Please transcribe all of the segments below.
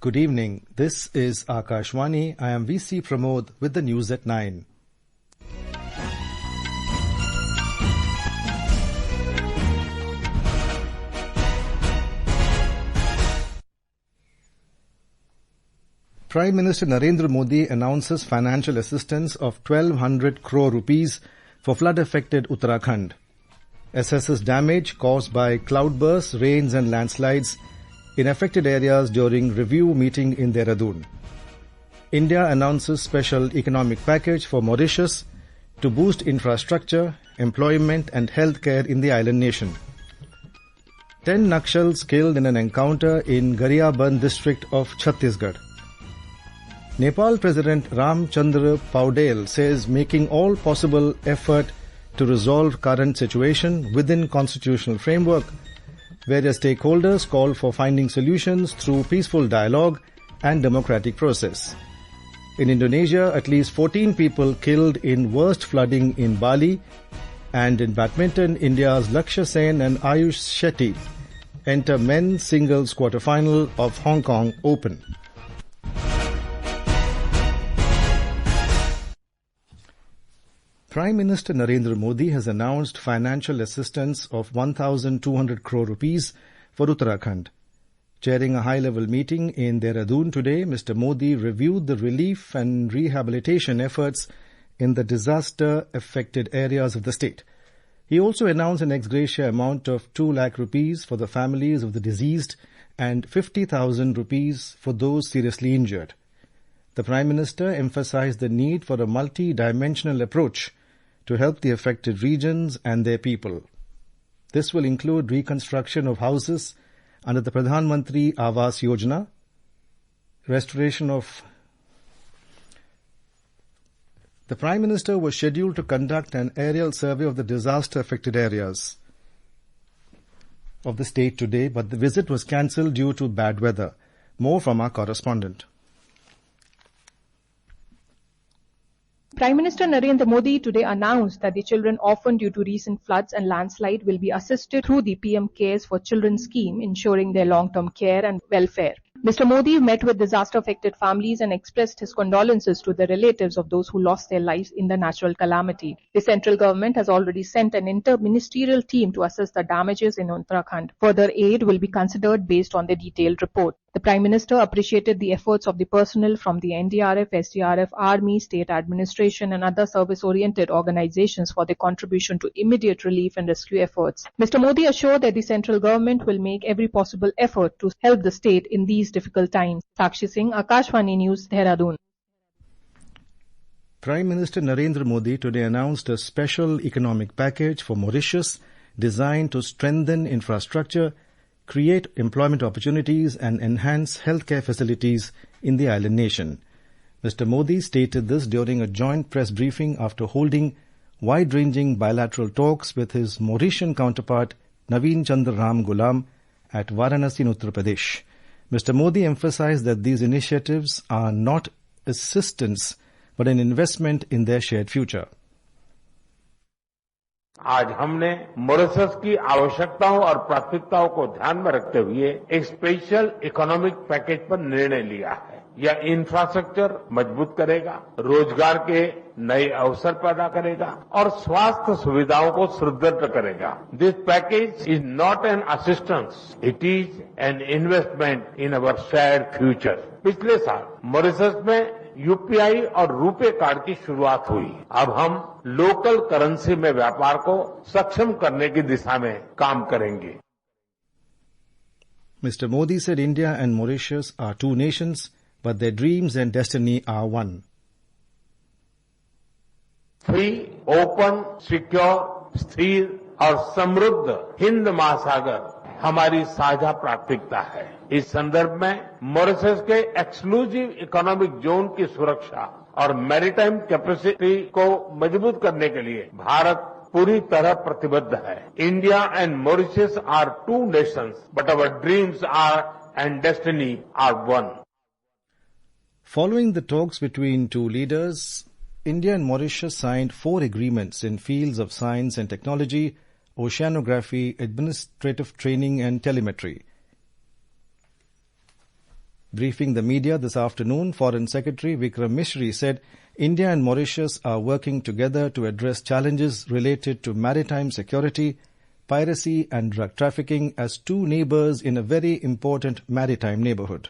Good evening. This is Akashvani. I am VC Pramod with the news at 9. Prime Minister Narendra Modi announces financial assistance of 1,200 crore rupees for flood-affected Uttarakhand. Assesses damage caused by cloudbursts, rains and landslides in affected areas during review meeting in Dehradun. India announces special economic package for Mauritius to boost infrastructure, employment and healthcare in the island nation. 10 naxals killed in an encounter in Gariyaband district of Chhattisgarh. Nepal President Ramchandra Paudel says making all possible effort to resolve current situation within constitutional framework. Various stakeholders call for finding solutions through peaceful dialogue and democratic process. In Indonesia, at least 14 people killed in worst flooding in Bali, and in badminton, India's Lakshya and Ayush Shetty enter men's singles quarterfinal of Hong Kong Open. Prime Minister Narendra Modi has announced financial assistance of 1,200 crore rupees for Uttarakhand. Chairing a high-level meeting in Dehradun today, Mr. Modi reviewed the relief and rehabilitation efforts in the disaster-affected areas of the state. He also announced an ex gratia amount of 2 lakh rupees for the families of the deceased and 50,000 rupees for those seriously injured. The Prime Minister emphasized the need for a multi-dimensional approach to help the affected regions and their people. This will include reconstruction of houses under the Pradhan Mantri Awas Yojana, restoration of... The Prime Minister was scheduled to conduct an aerial survey of the disaster-affected areas of the state today, but the visit was cancelled due to bad weather. More from our correspondent. Prime Minister Narendra Modi today announced that the children orphaned due to recent floods and landslide will be assisted through the PM Cares for Children scheme, ensuring their long-term care and welfare. Mr. Modi met with disaster-affected families and expressed his condolences to the relatives of those who lost their lives in the natural calamity. The central government has already sent an inter-ministerial team to assess the damages in Uttarakhand. Further aid will be considered based on the detailed report. The Prime Minister appreciated the efforts of the personnel from the NDRF, SDRF, Army, State Administration and other service-oriented organizations for their contribution to immediate relief and rescue efforts. Mr. Modi assured that the central government will make every possible effort to help the state in these difficult times. Sakshi Singh, Akashvani News, Dehradun. Prime Minister Narendra Modi today announced a special economic package for Mauritius designed to strengthen infrastructure, create employment opportunities and enhance healthcare facilities in the island nation. Mr. Modi stated this during a joint press briefing after holding wide-ranging bilateral talks with his Mauritian counterpart Naveen Chandra Ram Gulam at Varanasi in Uttar Pradesh. Mr. Modi emphasized that these initiatives are not assistance but an investment in their shared future. आज हमने Mauritius की आवश्यकताओं और प्राथमिकताओं को ध्यान में रखते हुए एक स्पेशल इकोनॉमिक पैकेज पर निर्णय लिया है। यह इंफ्रास्ट्रक्चर मजबूत करेगा, रोजगार के नए अवसर पैदा करेगा और स्वास्थ्य सुविधाओं को सुदृढ़ करेगा। This package is not an assistance, it is an investment in our shared future. पिछले साल मॉरिशस में यूपीआई और रुपे कार्ड की शुरुआत हुई। अब हम लोकल करेंसी में व्यापार को सक्षम करने की दिशा में काम करेंगे। Mr. Modi said India and Mauritius are two nations, but their dreams and destiny are one. Free, open, secure, स्थिर और समृद्ध हिंद महासागर हमारी साझा प्राथमिकता है। इस संदर्भ में मॉरिशस के एक्सक्लूसिव इकोनॉमिक जोन की सुरक्षा और मैरीटाइम कैपेसिटी को मजबूत करने के लिए भारत पूरी तरह प्रतिबद्ध है। India and Mauritius are two nations, but our dreams are and destiny are one. Following the talks between two leaders, India and Mauritius signed 4 agreements in fields of science and technology, oceanography, administrative training and telemetry. Briefing the media this afternoon, Foreign Secretary Vikram Misri said India and Mauritius are working together to address challenges related to maritime security, piracy and drug trafficking as two neighbours in a very important maritime neighbourhood.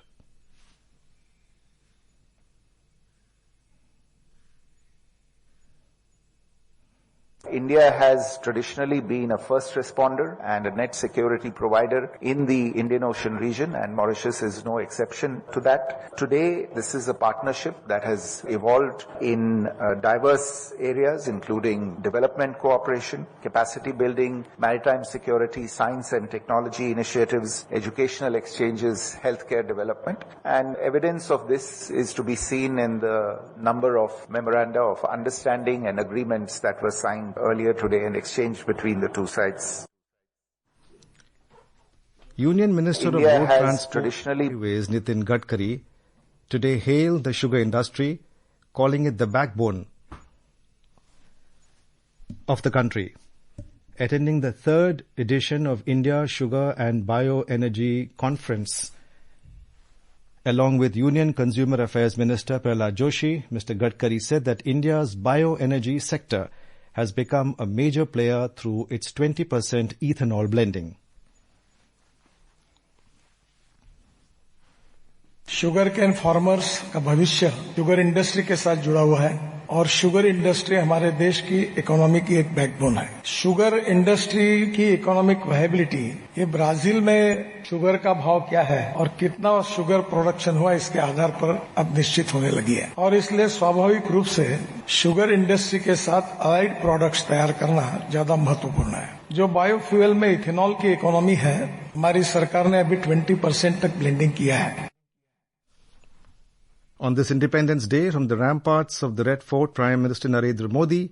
India has traditionally been a first responder and a net security provider in the Indian Ocean region, and Mauritius is no exception to that. Today, this is a partnership that has evolved in diverse areas, including development cooperation, capacity building, maritime security, science and technology initiatives, educational exchanges, healthcare development. And evidence of this is to be seen in the number of memoranda of understanding and agreements that were signed earlier today and exchanged between the two sides. Union Minister India of Road Transport traditionally Highways Nitin Gadkari today hailed the sugar industry, calling it the backbone of the country. Attending the third edition of India Sugar and Bioenergy Conference, along with Union Consumer Affairs Minister Prahlad Joshi, Mr. Gadkari said that India's bioenergy sector has become a major player through its 20% ethanol blending. Sugar cane farmers का भविष्य sugar industry के साथ जुड़ा हुआ है और sugar industry हमारे देश की इकोनॉमी की एक बैकबोन है। शुगर इंडस्ट्री की इकोनॉमिक वायबिलिटी, ये ब्राजील में शुगर का भाव क्या है और कितना शुगर प्रोडक्शन हुआ इसके आधार पर अब निश्चित होने लगी है और इसलिए स्वाभाविक रूप से शुगर इंडस्ट्री के साथ अलाइड प्रोडक्ट्स तैयार करना ज्यादा महत्वपूर्ण है। जो बायोफ्यूल में इथेनॉल की इकोनॉमी है, हमारी सरकार ने अभी 20% तक ब्लेंडिंग किया है। On this Independence Day, from the ramparts of the Red Fort, Prime Minister Narendra Modi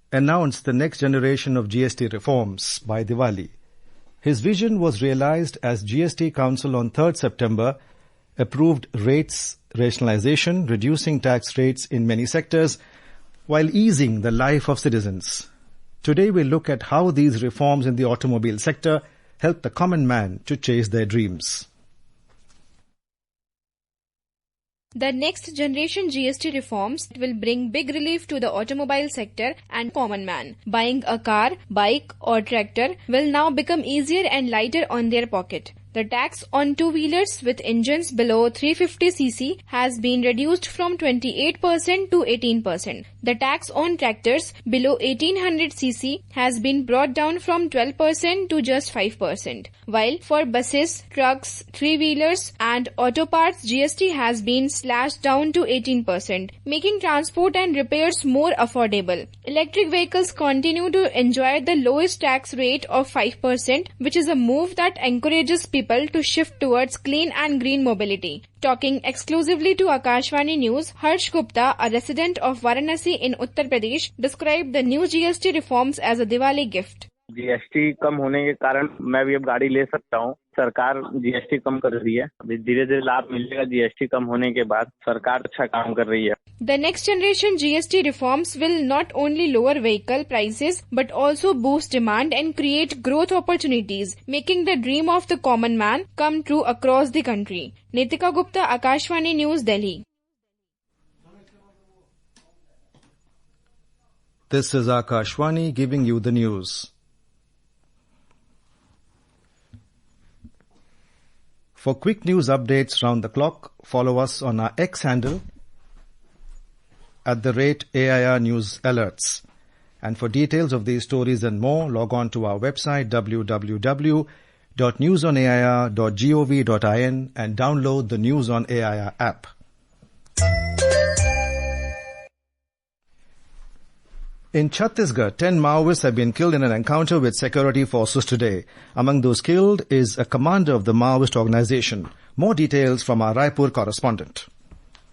announced the next generation of GST reforms by Diwali. His vision was realized as GST Council on 3rd September approved rates rationalization, reducing tax rates in many sectors while easing the life of citizens. Today we look at how these reforms in the automobile sector help the common man to chase their dreams. The next generation GST reforms will bring big relief to the automobile sector and common man. Buying a car, bike or tractor will now become easier and lighter on their pocket. The tax on two-wheelers with engines below 350cc has been reduced from 28% to 18%. The tax on tractors below 1800cc has been brought down from 12% to just 5%. While for buses, trucks, three-wheelers and auto parts, GST has been slashed down to 18%, making transport and repairs more affordable. Electric vehicles continue to enjoy the lowest tax rate of 5%, which is a move that encourages people to shift towards clean and green mobility. Talking exclusively to Akashvani News, Harsh Gupta, a resident of Varanasi in Uttar Pradesh, described the new GST reforms as a Diwali gift. GST कम होने के कारण मैं भी अब गाड़ी ले सकता हूँ। सरकार जीएसटी कम कर रही है, अभी धीरे धीरे लाभ मिलेगा। जीएसटी कम होने के बाद सरकार अच्छा काम कर रही है। The next generation GST reforms will not only lower vehicle prices but also boost demand and create growth opportunities, making the dream of the common man come true across the country. Nitika Gupta, Akashvani News, Delhi. This is Akashvani giving you the news. For quick news updates round the clock, follow us on our X handle @AIR News Alerts. And for details of these stories and more, log on to our website www.newsonair.gov.in and download the News on AIR app. In Chhattisgarh, 10 Maoists have been killed in an encounter with security forces today. Among those killed is a commander of the Maoist organization. More details from our Raipur correspondent.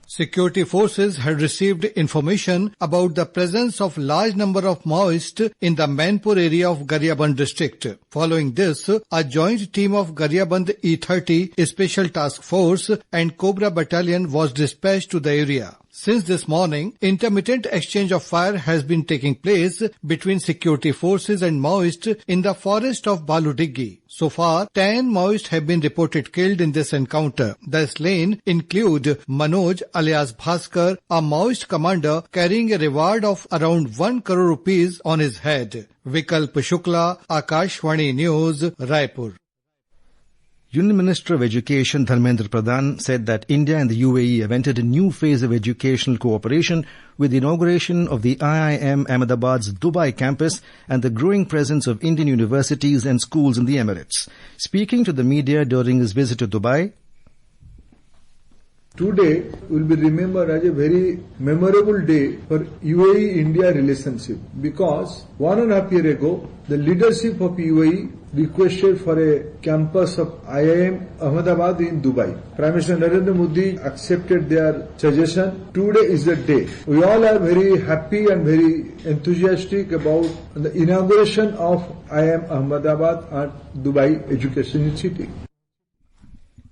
Security forces had received information about the presence of large number of Maoists in the Mainpur area of Gariyaband district. Following this, a joint team of Gariyaband E30 Special Task Force and Cobra Battalion was dispatched to the area. Since this morning, intermittent exchange of fire has been taking place between security forces and Maoists in the forest of Baludigi. So far, 10 Maoists have been reported killed in this encounter. The slain include Manoj alias Bhaskar, a Maoist commander carrying a reward of around 1 crore rupees on his head. Vikalp Shukla, Akashvani News, Raipur. Union Minister of Education Dharmendra Pradhan said that India and the UAE have entered a new phase of educational cooperation with the inauguration of the IIM Ahmedabad's Dubai campus and the growing presence of Indian universities and schools in the Emirates. Speaking to the media during his visit to Dubai, today will be remembered as a very memorable day for UAE-India relationship because 1.5 years ago, the leadership of UAE requested for a campus of IIM Ahmedabad in Dubai. Prime Minister Narendra Modi accepted their suggestion. Today is the day. We all are very happy and very enthusiastic about the inauguration of IIM Ahmedabad and Dubai Education City.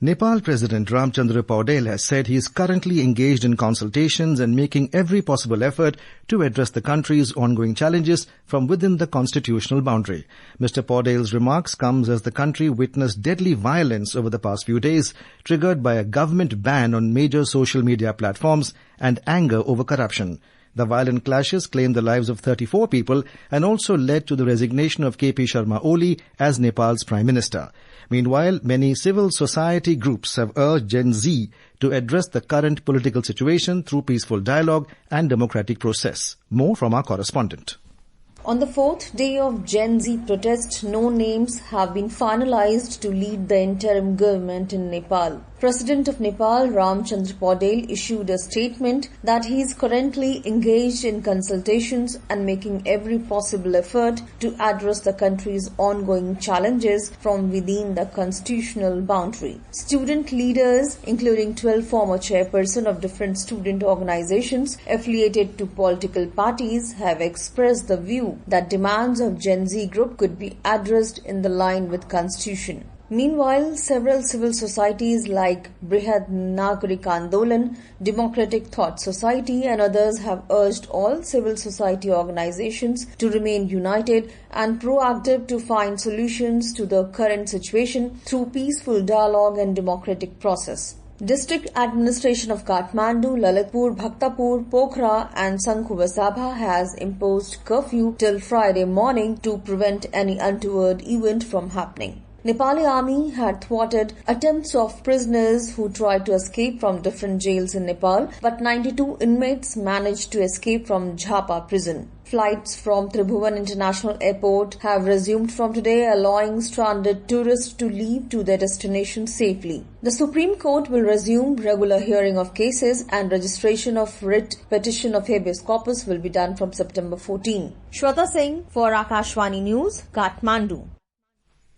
Nepal President Ramchandra Paudel has said he is currently engaged in consultations and making every possible effort to address the country's ongoing challenges from within the constitutional boundary. Mr. Paudel's remarks comes as the country witnessed deadly violence over the past few days, triggered by a government ban on major social media platforms and anger over corruption. The violent clashes claimed the lives of 34 people and also led to the resignation of KP Sharma Oli as Nepal's Prime Minister. Meanwhile, many civil society groups have urged Gen Z to address the current political situation through peaceful dialogue and democratic process. More from our correspondent. On the fourth day of Gen Z protest, no names have been finalized to lead the interim government in Nepal. President of Nepal, Ramchandra Paudel, issued a statement that he is currently engaged in consultations and making every possible effort to address the country's ongoing challenges from within the constitutional boundary. Student leaders, including 12 former chairpersons of different student organizations affiliated to political parties, have expressed the view that demands of Gen Z group could be addressed in the line with constitution. Meanwhile, several civil societies like Brihad Nagarik Andolan, Democratic Thought Society and others have urged all civil society organizations to remain united and proactive to find solutions to the current situation through peaceful dialogue and democratic process. District Administration of Kathmandu, Lalitpur, Bhaktapur, Pokhara and Sankhubasabha has imposed curfew till Friday morning to prevent any untoward event from happening. Nepali army had thwarted attempts of prisoners who tried to escape from different jails in Nepal, but 92 inmates managed to escape from Jhapa prison. Flights from Tribhuvan International Airport have resumed from today, allowing stranded tourists to leave to their destination safely. The Supreme Court will resume regular hearing of cases and registration of writ petition of habeas corpus will be done from September 14. Shweta Singh for Akashvani News, Kathmandu.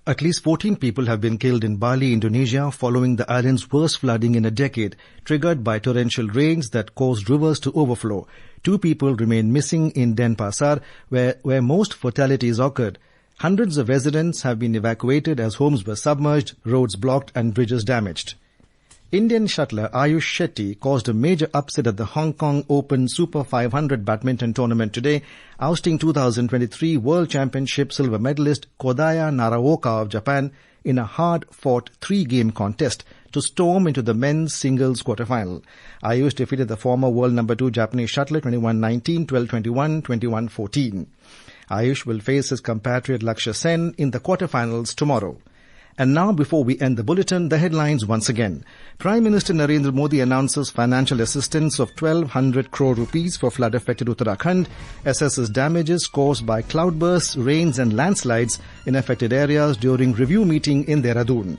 At least 14 people have been killed in Bali, Indonesia, following the island's worst flooding in a decade, triggered by torrential rains that caused rivers to overflow. 2 people remain missing in Denpasar, where most fatalities occurred. Hundreds of residents have been evacuated as homes were submerged, roads blocked and bridges damaged. Indian shuttler Ayush Shetty caused a major upset at the Hong Kong Open Super 500 badminton tournament today, ousting 2023 World Championship silver medalist Kodaya Naraoka of Japan in a hard-fought 3-game contest to storm into the men's singles quarterfinal. Ayush defeated the former world number 2 Japanese shuttler 21-19, 12-21, 21-14. Ayush will face his compatriot Lakshya Sen in the quarterfinals tomorrow. And now, before we end the bulletin, the headlines once again. Prime Minister Narendra Modi announces financial assistance of 1,200 crore rupees for flood-affected Uttarakhand, assesses damages caused by cloudbursts, rains and landslides in affected areas during review meeting in Dehradun.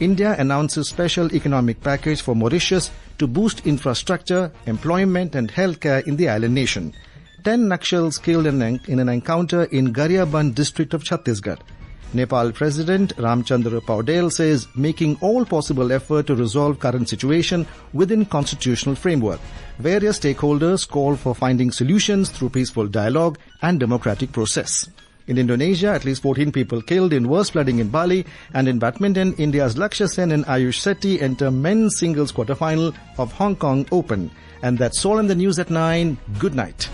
India announces special economic package for Mauritius to boost infrastructure, employment and healthcare in the island nation. 10 naxals killed in an encounter in Gariyaband district of Chhattisgarh. Nepal President Ramchandra Paudel says making all possible effort to resolve current situation within constitutional framework. Various stakeholders call for finding solutions through peaceful dialogue and democratic process. In Indonesia, at least 14 people killed in worst flooding in Bali. And in badminton, India's Lakshya and Ayush Shetty enter men's singles quarterfinal of Hong Kong Open. And that's all in the news at 9. Good night.